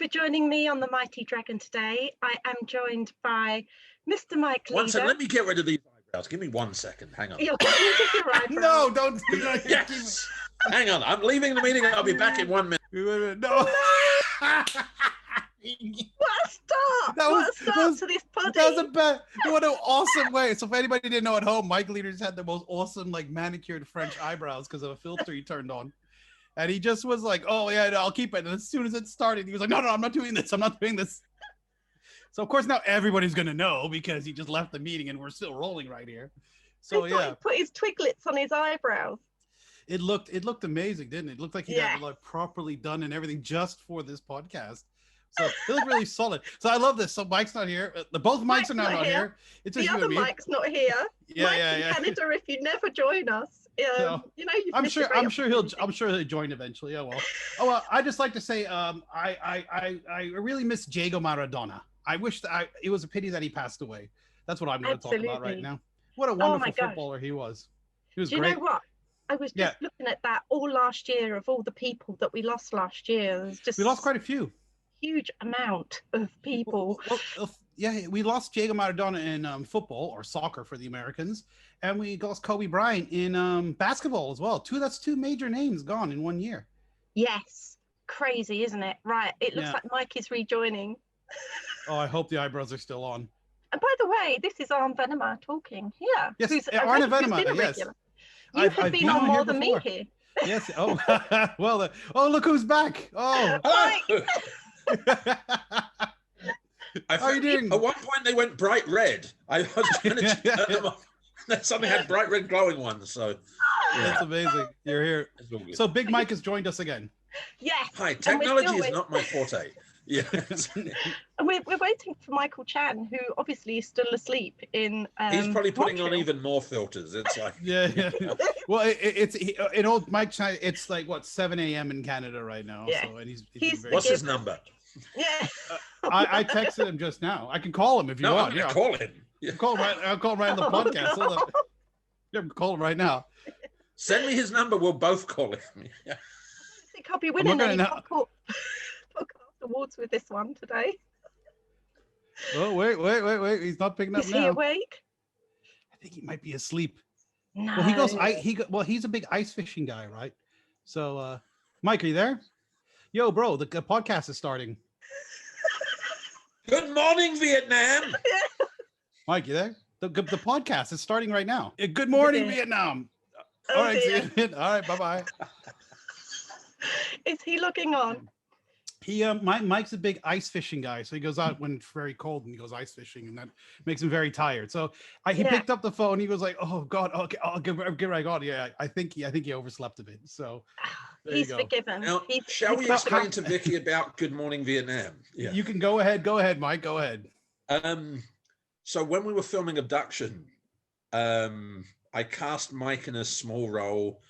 for joining me on the Mighty Dragon today. I am joined by Mr. Mike Leeder. One second, let me get rid of these eyebrows. Give me 1 second. Hang on. You're getting rid of your eyebrows. No, don't. Yes. Hang on. I'm leaving the meeting. I'll be back in 1 minute. No. What a start! What a start to this poddy. That was what an awesome way. So if anybody didn't know at home, Mike Leeder just had the most awesome, like, manicured French eyebrows because of a filter he turned on. And he just was like, oh, yeah, no, I'll keep it. And as soon as it started, he was like, no, I'm not doing this. I'm not doing this. So, of course, now everybody's going to know because he just left the meeting and we're still rolling right here. So, yeah. He put his twiglets on his eyebrows. It looked amazing, didn't it? It looked like he got it like properly done and everything just for this podcast. So it looked really solid. So I love this. So Mike's not here. Both Mike's are not here. It's just the other Mike's not here. Mike's in Canada. If you never join us, no. you know, I'm sure he'll join eventually. Oh well. Oh well. I just like to say, I really miss Diego Maradona. I wish that it was a pity that he passed away. That's what I'm going to talk about right now. What a wonderful footballer he was. He was great. Do you know what? I was just looking at that all last year of all the people that we lost last year. We lost quite a few. Huge amount of people. Yeah, we lost Diego Maradona in football or soccer for the Americans, and we lost Kobe Bryant in basketball as well. That's two major names gone in 1 year. Yes, crazy, isn't it? Right, it looks like Mike is rejoining. Oh, I hope the eyebrows are still on. And by the way, this is Arne Venema talking here. Yes, Arne Venema. Yes, you have been on more than me here. Yes. Oh, well. Look who's back. Oh. Mike. How are you doing? At one point, they went bright red. I was going to turn them off. Something had bright red glowing ones. So that's amazing. You're here. So Big Mike has joined us again. Yes. Hi. Technology is not my forte. Yeah. And we're waiting for Michael Chan, who obviously is still asleep in. He's probably putting on even more filters. It's like yeah. Well, it's in old Mike Chan. It's like 7 a.m. in Canada right now. Yeah. So and he's what's his number? Yeah. I texted him just now. I can call him if you want. Yeah, call him. Yeah. I'll call him right on the podcast. Hold on. Yeah, call him right now. Send me his number. We'll both call him. Yeah. I think I'll be winning any podcast awards with this one today. Oh wait! He's not picking up now. Is he awake? I think he might be asleep. No. Well, he's a big ice fishing guy, right? So, Mike, are you there? Yo, bro, the podcast is starting. Good morning, Vietnam. Mike, you there? The podcast is starting right now. Good morning, Vietnam. Oh, all right, see you. All right, bye-bye. Is he logging on? Mike's a big ice fishing guy, so he goes out when it's very cold and he goes ice fishing, and that makes him very tired. So he picked up the phone. He was like, "Oh God, okay, I'll get right on." Yeah, I think he overslept a bit. So he's forgiven. Now, shall we explain to Vicky about Good Morning Vietnam? Yeah. You can go ahead. Go ahead, Mike. Go ahead. So when we were filming Abduction, I cast Mike in a small role,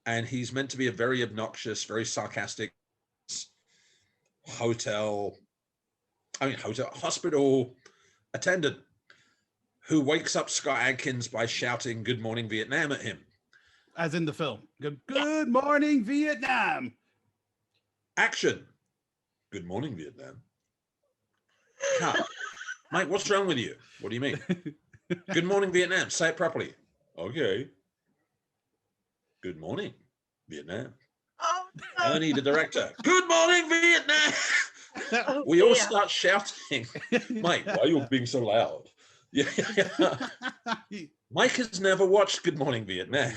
and he's meant to be a very obnoxious, very sarcastic hospital attendant who wakes up Scott Adkins by shouting "Good Morning Vietnam" at him. As in the film. Good morning, Vietnam. Action. Good morning, Vietnam. Cut. Mike, what's wrong with you? What do you mean? Good morning, Vietnam. Say it properly. Okay. Good morning, Vietnam. Oh, no. Arne, the director. Good morning, Vietnam. We all start shouting. Mike, why are you being so loud? Yeah. Mike has never watched Good Morning Vietnam.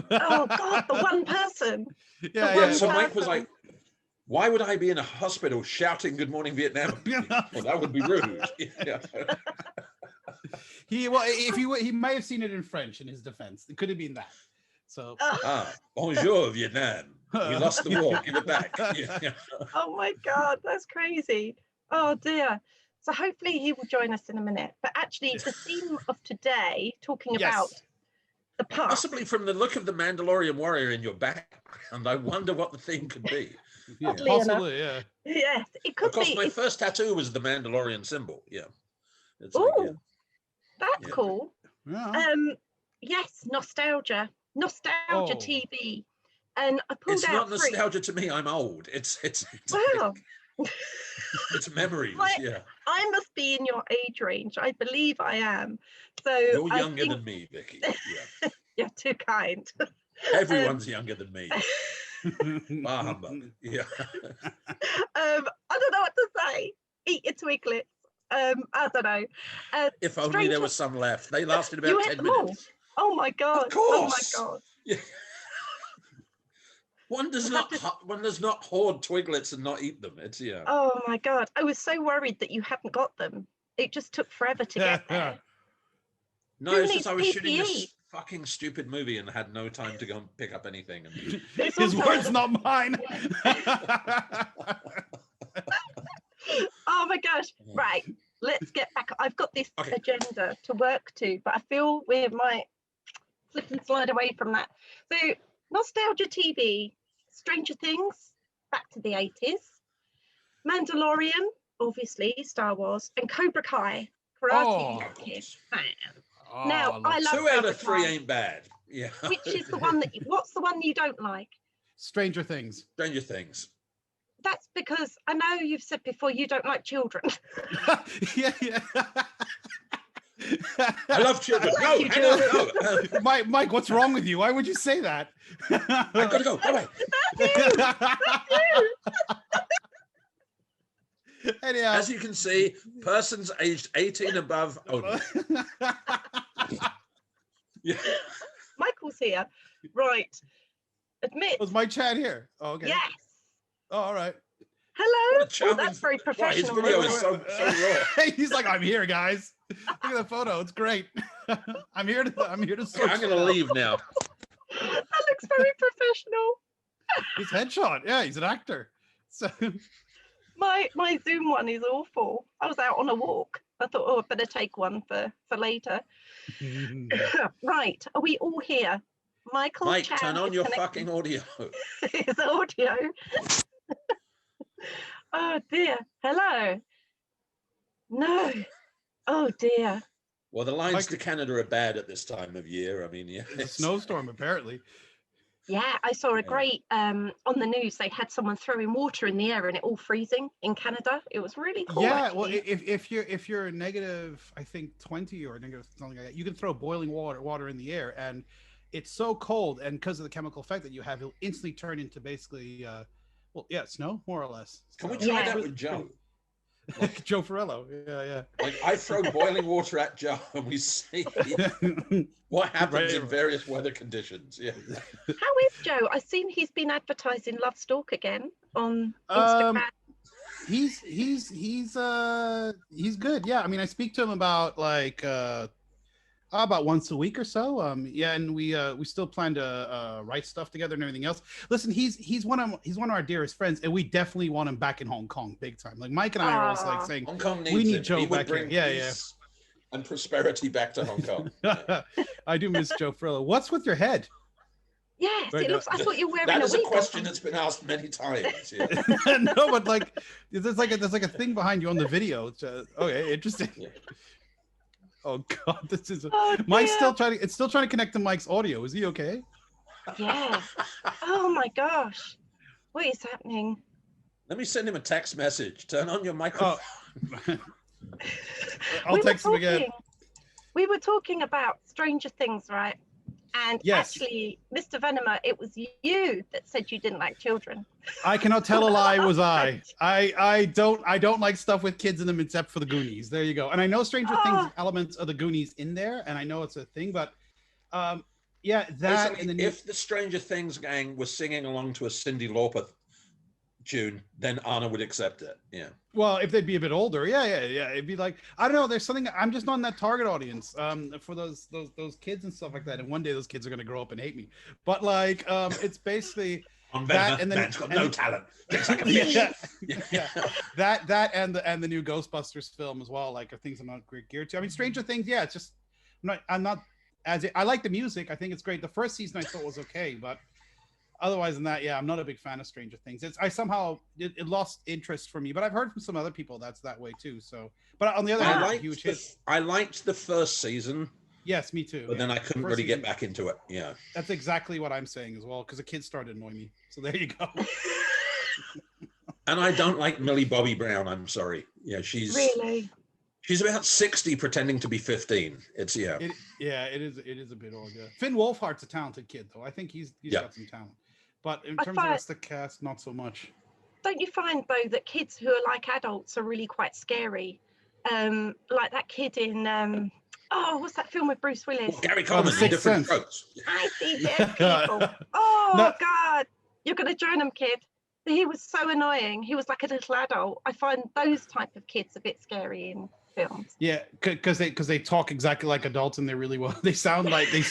Oh God, the one person. So Mike was like, why would I be in a hospital shouting "Good Morning Vietnam"? Well, that would be rude. Yeah. He might have seen it in French in his defense. It could have been that. So bonjour, Vietnam. We lost the war. Give it back. Yeah. Oh my God, that's crazy. Oh dear. So hopefully he will join us in a minute. But actually, the theme of today, talking about the past. Possibly from the look of the Mandalorian warrior in your background, I wonder what the theme could be. Yeah, possibly, yeah. Yes, it could be. Of course, my first tattoo was the Mandalorian symbol. Yeah. That's cool. Yeah. Yes, nostalgia TV. And I pulled it's out not nostalgia to me. I'm old. It's wow. It's memories, yeah. I must be in your age range. I believe I am. So You're younger than me, Vicky. Yeah. You're too kind. Everyone's younger than me. Bah humbug. Yeah. I don't know what to say. Eat your twiglets. I don't know. If only there was some left. They lasted about 10 minutes. Oh my god! Of course. Oh my god! Yeah. One does not hoard twiglets and not eat them. It's yeah. Oh my god! I was so worried that you hadn't got them. It just took forever to get there. No, it's just I was shooting this fucking stupid movie and had no time to go and pick up anything. And... His words, not mine. Oh my gosh! Right, let's get back. I've got this agenda to work to, but I feel we might slip and slide away from that. So, nostalgia TV, Stranger Things, back to the 80s, Mandalorian, obviously Star Wars, and Cobra Kai, Karate Kid. Now, I love 2 out of 3 ain't bad. Yeah. Which is the one what's the one you don't like? Stranger Things. Stranger Things. That's because I know you've said before you don't like children. Yeah. I love children. No, hang on, no. Mike, what's wrong with you? Why would you say that? I gotta go. Bye-bye. Anyhow. As you can see, persons aged 18 above only. Yeah. Michael's here. Right. Admit. Was my chat here? Oh, okay. Yes. Oh, all right. Hello. Oh, that's very professional. His video is so raw. He's like, I'm here, guys. Look at the photo. It's great. I'm here to Okay, I'm gonna leave now. That looks very professional. He's headshot. Yeah, he's an actor. So my Zoom one is awful. I was out on a walk. I thought, oh, I better take one for later. Right. Are we all here? Mike, turn on your fucking audio. His audio. Oh dear. Hello. No. Oh dear. Well, the lines to Canada are bad at this time of year. I mean, yeah. It's a snowstorm, apparently. Yeah, I saw a great on the news. They had someone throwing water in the air and it all freezing in Canada. It was really cool. Yeah, actually. well, if you're negative, I think 20 or negative something like that, you can throw boiling water in the air, and it's so cold, and because of the chemical effect that you have, it'll instantly turn into basically, snow, more or less. Can we try that with Joe? Like Joe Ferrello, yeah. Like I throw boiling water at Joe, and we see what happens in various weather conditions. Yeah. How is Joe? I've seen he's been advertising Love Stalk again on Instagram. He's good. Yeah, I mean, I speak to him about about once a week or so. And we still plan to write stuff together and everything else. Listen, he's one of our dearest friends, and we definitely want him back in Hong Kong big time. Like Mike and I are always like saying, Hong Kong needs we need him. Joe He would back bring here. peace and prosperity back to Hong Kong. Yeah. I do miss Joe Frillo. What's with your head? Yes, Right, it looks. I thought you were wearing That a is a wig. question that's been asked many times. Yeah. No, but like there's like a thing behind you on the video. It's, okay, interesting. Yeah. Oh God, this is Oh, Mike's dear. still trying to connect to Mike's audio. Is he okay? Yeah. Oh my gosh, what is happening? Let me send him a text message. Turn on your microphone. I'll text him again. We were talking about Stranger Things, right? And Yes. actually, Mr. Venema, it was you that said you didn't like children. I cannot tell a lie. Was I don't like stuff with kids in them except for the Goonies. There you go. And I know Stranger Things elements of the Goonies in there, and I know it's a thing, but yeah, that Basically, and if the Stranger Things gang was singing along to a Cyndi Lauper tune, then Arne would accept it. Yeah. well, if they'd be a bit older, yeah, it'd be like, I don't know. There's something. I'm just not in that target audience for those kids and stuff like that. And one day those kids are gonna grow up and hate me. But like, it's basically. On That Venema, and then- man's got and- no talent. Looks like a fish. Yeah. That and the new Ghostbusters film as well. Like, are things I'm not geared to. I mean, Stranger Things. Yeah, it's just I'm not as I like the music. I think it's great. The first season I thought was okay, but otherwise than that, yeah, I'm not a big fan of Stranger Things. It lost interest for me, but I've heard from some other people that's that way too. So, but on the other hand, it's a huge hit. I liked the first season, Yes, me too. but then I couldn't First really season- get back into it. Yeah. That's exactly what I'm saying as well, because the kids started to annoy me. So there you go. And I don't like Millie Bobby Brown. I'm sorry. Yeah, she's about 60 pretending to be 15. It's It is a bit odd. Yeah. Finn Wolfhard's a talented kid though. I think he's got some talent. But in terms of the rest of the cast, not so much. Don't you find though that kids who are like adults are really quite scary? Like that kid in what's that film with Bruce Willis? Gary Coleman, Different Strokes. I see dead people. God, you're gonna join them, kid. He was so annoying. He was like a little adult. I find those type of kids a bit scary in films. Yeah, because they talk exactly like adults, and they sound like they.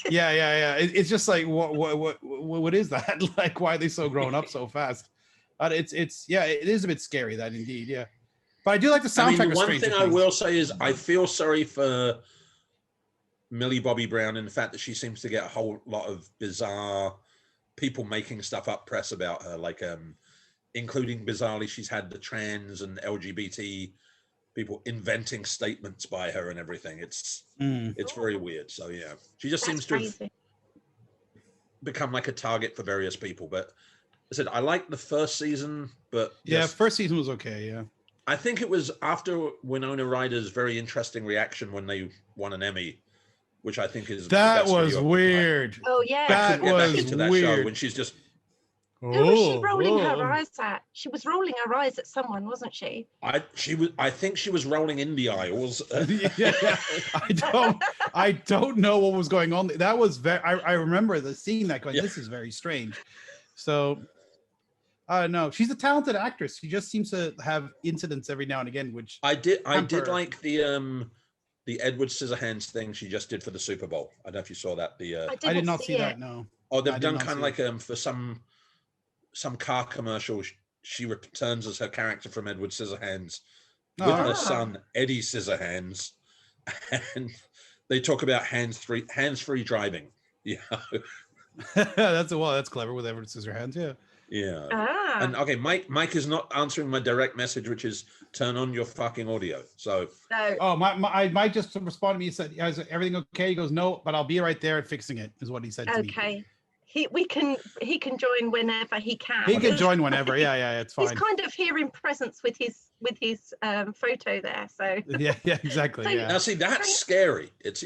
Yeah. It's just like what is that? Like, why are they so grown up so fast? It is a bit scary, that indeed. Yeah, but I do like the soundtrack. I mean, one thing I will say is I feel sorry for Millie Bobby Brown in the fact that she seems to get a whole lot of bizarre people making stuff up press about her, like including bizarrely she's had the trans and LGBT people inventing statements by her and everything. It's very weird. So yeah, she just seems to have become like a target for various people. But I said I liked the first season, but first season was okay. Yeah, I think it was after Winona Ryder's very interesting reaction when they won an Emmy, which I think is that was weird. Oh yeah, that was weird. Show when she's just. Who was she rolling her eyes at? She was rolling her eyes at someone, wasn't she? I think she was rolling in the aisles. I don't know what was going on. That was very. I remember seeing that going. Yeah. This is very strange. So, I don't know. She's a talented actress. She just seems to have incidents every now and again, which I did like the Edward Scissorhands thing she just did for the Super Bowl. I don't know if you saw that. I did not see that. No. Oh, they've done kind of like for some car commercial. She returns as her character from Edward Scissorhands with her son Eddie Scissorhands, and they talk about hands-free driving. Yeah, that's clever with Edward Scissorhands. Yeah. Yeah. And okay, Mike is not answering my direct message, which is turn on your fucking audio. So. Mike just responded to me. He said, "Is everything okay?" He goes, "No, but I'll be right there and fixing it." Is what he said to me. Okay. He can join whenever he can. He can join whenever. Yeah, it's fine. He's kind of here in presence with his photo there. So. Yeah, exactly. So, now see, that's scary. It's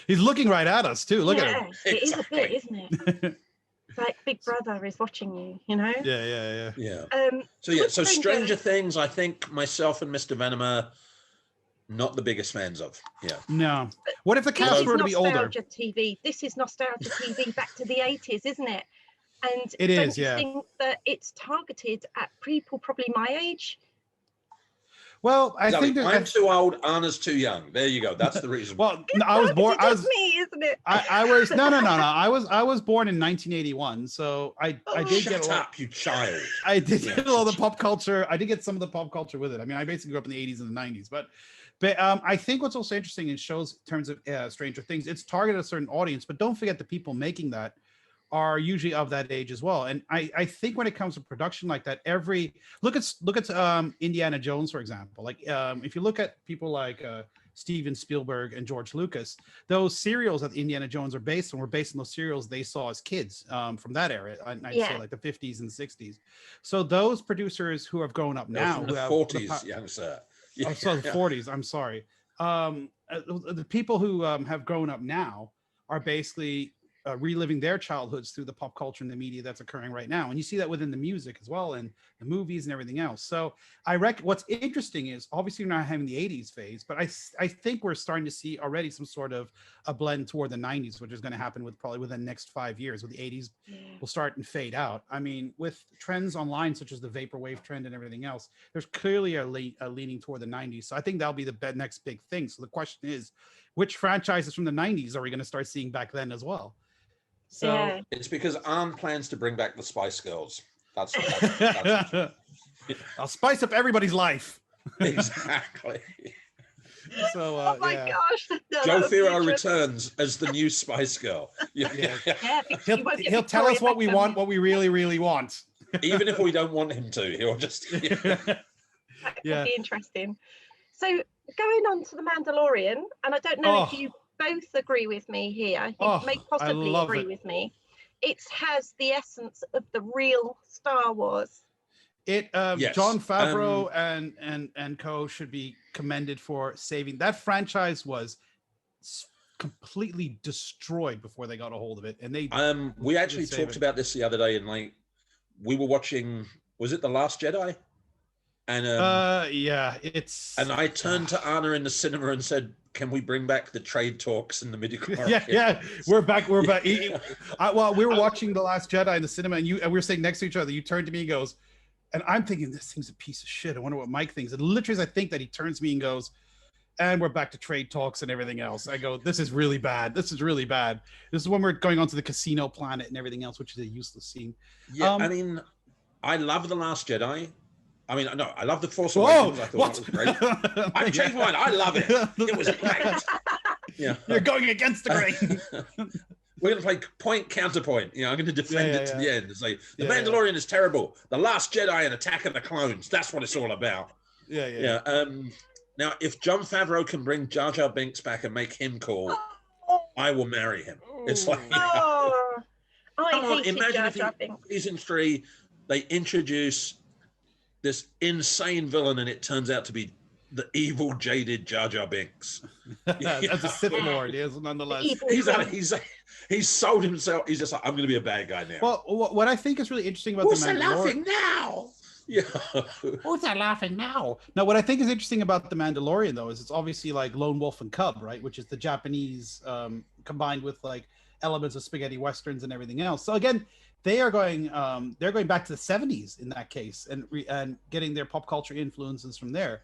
He's looking right at us too. Look at him. It is a bit, isn't it? Like Big Brother is watching you, you know? Yeah. So Stranger Things, I think myself and Mr. Venema, not the biggest fans of. Yeah. No. What if the cast were to be older? Nostalgia TV. This is nostalgia TV back to the 80s, isn't it? And it is, yeah. Think that it's targeted at people probably my age. Well, I think I'm too old. Anna's too young. There you go. That's the reason. Well, I was born. It's me, isn't it? I was no. I was born in 1981, so I did get a lot. You child. I did get a lot of the pop culture. I did get some of the pop culture with it. I mean, I basically grew up in the 80s and the 90s, but I think what's also interesting in shows in terms of Stranger Things, it's targeted at a certain audience, but don't forget the people making that are usually of that age as well. And I think when it comes to production like that, look at Indiana Jones, for example. Like if you look at people like Steven Spielberg and George Lucas, those serials that Indiana Jones are based on were based on those serials they saw as kids from that era. I'd say like the 50s and 60s. So those producers who have grown up now, from the 40s, young sir. So the 40s. I'm sorry. The people who have grown up now are basically reliving their childhoods through the pop culture and the media that's occurring right now. And you see that within the music as well and the movies and everything else. So what's interesting is obviously we're not having the 80s phase, but I think we're starting to see already some sort of a blend toward the 90s, which is going to happen probably within the next 5 years, with the 80s will start and fade out. I mean, with trends online, such as the vaporwave trend and everything else, there's clearly a leaning toward the 90s. So I think that'll be the next big thing. So the question is, which franchises from the 90s are we going to start seeing back then as well? So it's because Arne plans to bring back the Spice Girls. That's I'll spice up everybody's life. Exactly. So oh my gosh, Joe Ferro returns as the new Spice Girl. He'll tell us what we want, what we really, really want. Even if we don't want him to, he'll just That could be interesting. So going on to the Mandalorian, and I don't know if you both agree with me here. You may possibly agree with me. It has the essence of the real Star Wars. Yes. Jon Favreau and co should be commended for saving that franchise. Was completely destroyed before they got a hold of it, and they we actually talked about this the other day, and like we were watching, was it The Last Jedi? And yeah, it's, and I turned to Arne in the cinema and said, can we bring back the trade talks and the midi-chlorian? yeah, we're back. Well, we were watching The Last Jedi in the cinema, and we were sitting next to each other. You turned to me and goes, and I'm thinking, this thing's a piece of shit. I wonder what Mike thinks. And literally, as I think that, he turns to me and goes, and we're back to trade talks and everything else. I go, this is really bad. This is really bad. This is when we're going on to the casino planet and everything else, which is a useless scene. Yeah, I mean, I love The Last Jedi. I mean, no, I love The Force Awakens. I thought that was great. I've changed my mind. I love it. It was great. Yeah. You're going against the grain. We're going to play point, counterpoint. You know, I'm going to defend it to the end and say, The Mandalorian is terrible. The Last Jedi and Attack of the Clones. That's what it's all about. Yeah. Now, if Jon Favreau can bring Jar Jar Binks back and make him cool, I will marry him. It's like, imagine if season 3, they introduce this insane villain and it turns out to be the evil, jaded Jar Jar Binks. That's a Sith Lord, yes, nonetheless. He's sold himself. He's just like, I'm going to be a bad guy now. Well, what I think is really interesting about the Mandalorian... laughing now? Yeah. Who's that laughing now? Now, what I think is interesting about the Mandalorian, though, is it's obviously like Lone Wolf and Cub, right? Which is the Japanese combined with like elements of spaghetti westerns and everything else. So again, they are going they're going back to the 70s in that case and getting their pop culture influences from there.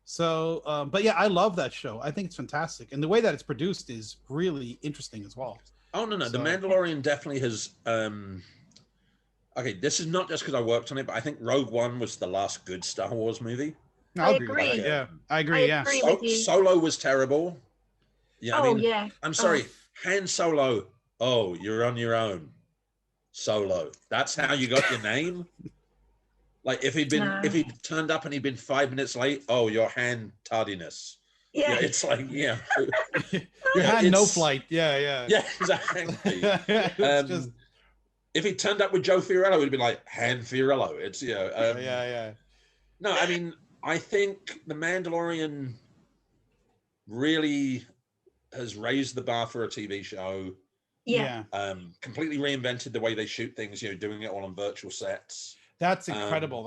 So, but yeah, I love that show. I think it's fantastic, and the way that it's produced is really interesting as well. Oh no, the Mandalorian definitely has. Okay, this is not just because I worked on it, but I think Rogue One was the last good Star Wars movie. I agree. Yeah, I agree. Yeah, Solo was terrible. Yeah, I mean, yeah. I'm sorry, Han Solo. Oh, you're on your own. Solo. That's how you got your name. Like if he'd turned up and he'd been 5 minutes late, oh, your hand tardiness. Yeah, it's like your hand no flight. Yeah, exactly. If he turned up with Joe Fiorello, it'd be like Han Fiorello. It's No, I mean, I think the Mandalorian really has raised the bar for a TV show. Yeah. Completely reinvented the way they shoot things, doing it all on virtual sets. That's incredible.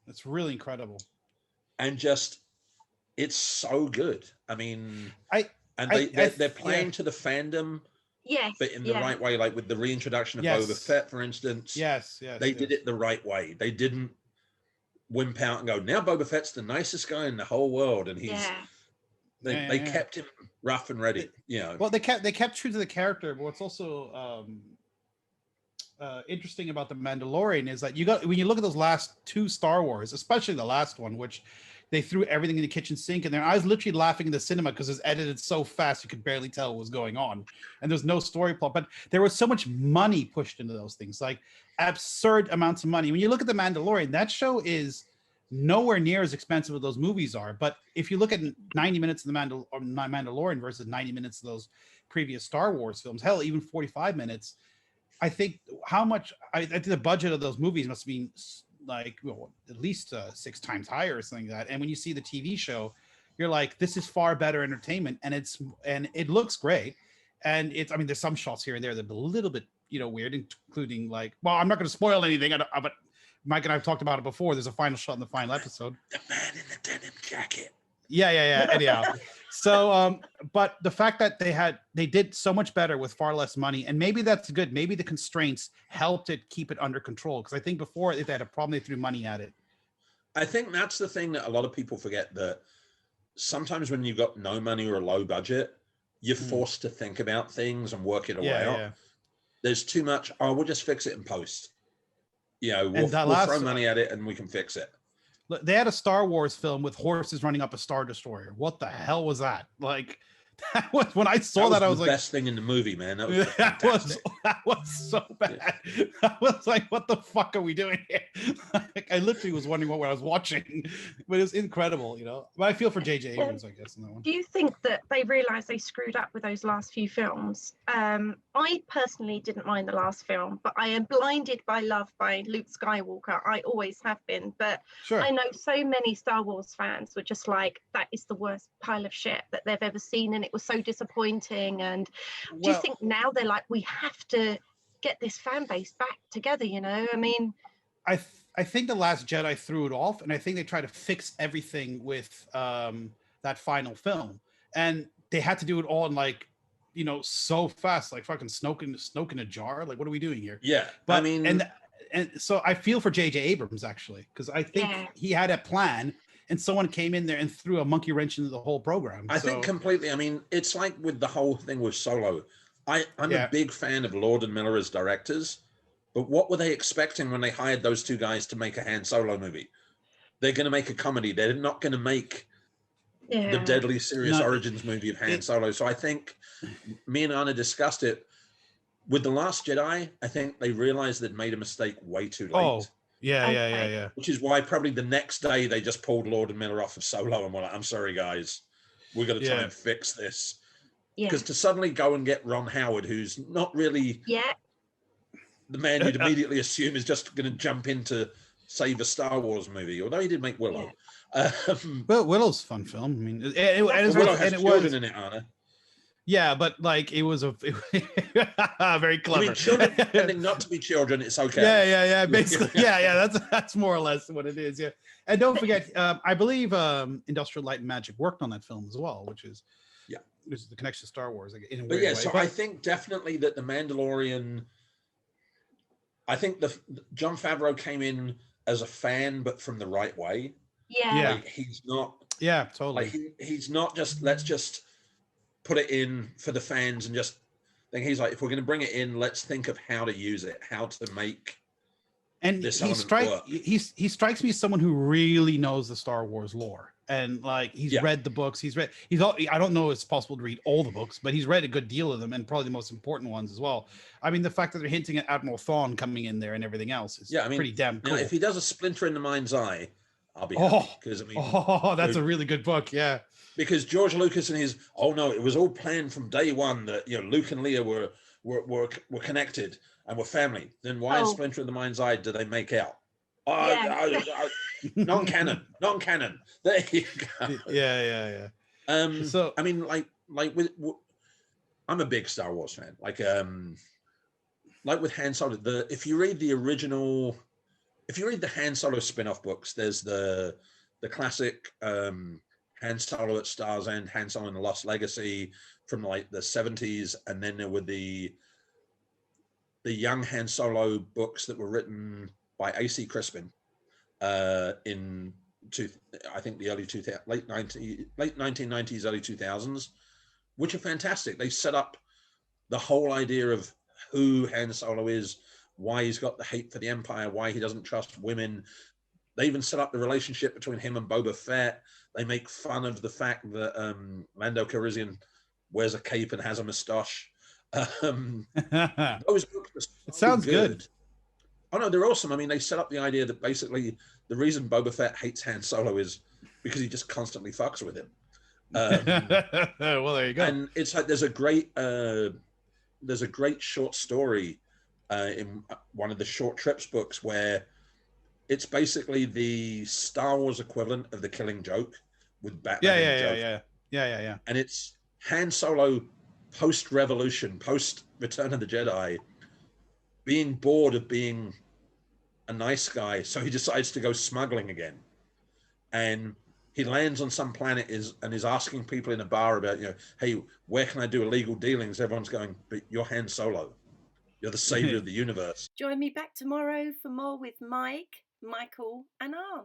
That's really incredible. And just, it's so good. I mean, they're playing to the fandom. Yes. But in the right way, like with the reintroduction of Boba Fett, for instance. Yes. They did it the right way. They didn't wimp out and go, now Boba Fett's the nicest guy in the whole world. And he's... They kept him rough and ready, Well, they kept true to the character, but what's also interesting about the Mandalorian is that when you look at those last 2 Star Wars, especially the last one, which they threw everything in the kitchen sink, and I was literally laughing in the cinema because it was edited so fast you could barely tell what was going on, and there's no story plot. But there was so much money pushed into those things, like absurd amounts of money. When you look at the Mandalorian, that show is nowhere near as expensive as those movies are. But if you look at 90 minutes of the Mandalorian versus 90 minutes of those previous Star Wars films, hell, even 45 minutes, I think I think the budget of those movies must have been like at least 6 times higher or something like that. And when you see the TV show, you're like, this is far better entertainment, and it looks great. And there's some shots here and there that are a little bit weird, including like, well, I'm not going to spoil anything, but Mike and I have talked about it before. There's a final shot in the final episode. The man in the denim jacket. Yeah. Anyhow, so, but the fact that they did so much better with far less money, and maybe that's good. Maybe the constraints helped it keep it under control. Because I think before, if they had a problem, they threw money at it. I think that's the thing that a lot of people forget, that sometimes when you've got no money or a low budget, you're forced to think about things and work it all out. Yeah. There's too much. Oh, we'll just fix it in post. We'll throw money at it and we can fix it. They had a Star Wars film with horses running up a Star Destroyer. What the hell was that? Like, that was when I saw that I was the like, best thing in the movie, man. That was That was so bad. I was like, what the fuck are we doing here? Like, I literally was wondering what I was watching, but it was incredible, you know. But I feel for J.J. Abrams, I guess, in that one. Do you think that they realised they screwed up with those last few films? I personally didn't mind the last film, but I am blinded by love by Luke Skywalker. I always have been. But Sure. I know so many Star Wars fans were just like, that is the worst pile of shit that they've ever seen. And it was so disappointing. And do you think now they're like, we have to get this fan base back together, you know? I mean... I think The Last Jedi threw it off, and I think they tried to fix everything with that final film. And they had to do it all in like, you know, so fast, like fucking Snoke in a jar. Like, what are we doing here? Yeah. But I mean, and so I feel for J.J. Abrams actually, because I think he had a plan, and someone came in there and threw a monkey wrench into the whole program. I think completely. I mean, it's like with the whole thing with Solo. I'm a big fan of Lord and Miller as directors, but what were they expecting when they hired those two guys to make a Han Solo movie? They're going to make a comedy. They're not going to make the deadly serious origins movie of Han Solo. So I think me and Arne discussed it. With The Last Jedi, I think they realized they'd made a mistake way too late. Oh, yeah. Which is why probably the next day they just pulled Lord and Miller off of Solo and were like, I'm sorry, guys. We're going to try and fix this. Because to suddenly go and get Ron Howard, who's not really the man you'd immediately assume is just going to jump in to save a Star Wars movie, although he did make Willow. But Willow's a fun film. I mean, Willow has children in it, Arne. Yeah, but like it was very clever. I mean, children pretending not to be children, it's okay. Yeah. Basically, that's more or less what it is. Yeah, and don't forget, I believe Industrial Light and Magic worked on that film as well, which is the connection to Star Wars. Like, in a weird way. So I think definitely that the Mandalorian. I think the Jon Favreau came in as a fan, but from the right way. Yeah. Like, he's not. Yeah, totally. Like he's not just let's just put it in for the fans and just think. He's like, if we're going to bring it in, let's think of how to use it, how to make. And this he strikes me as someone who really knows the Star Wars lore, and like he's read the books. I don't know if it's possible to read all the books, but he's read a good deal of them, and probably the most important ones as well. I mean, the fact that they're hinting at Admiral Thrawn coming in there and everything else is pretty damn cool. If he does a Splinter in the Mind's Eye, I'll be happy, because I mean, that's a really good book. Yeah, because George Lucas and his it was all planned from day one that Luke and Leia were connected and were family. Then why in Splinter in the Mind's Eye do they make out? Non-canon. There you go. Yeah. So I mean, I'm a big Star Wars fan. Like with Han Solo, if you read the Han Solo spin-off books, there's the classic Han Solo at Star's End, Han Solo and the Lost Legacy from like the 70s, and then there were the young Han Solo books that were written by A.C. Crispin in I think the late 1990s, early 2000s, which are fantastic. They set up the whole idea of who Han Solo is, why he's got the hate for the Empire, why he doesn't trust women. They even set up the relationship between him and Boba Fett. They make fun of the fact that Lando Calrissian wears a cape and has a moustache. Those books are it sounds good. Oh no, they're awesome. I mean, they set up the idea that basically the reason Boba Fett hates Han Solo is because he just constantly fucks with him. Well, there you go. And it's like there's a great short story in one of the Short Trips books where it's basically the Star Wars equivalent of The Killing Joke with Batman. Yeah. And it's Han Solo post-Revolution, post-Return of the Jedi, being bored of being a nice guy, so he decides to go smuggling again. And he lands on some planet and is asking people in a bar about, hey, where can I do illegal dealings? Everyone's going, but you're Han Solo. You're the savior of the universe. Join me back tomorrow for more with Mike, Michael, and Arne.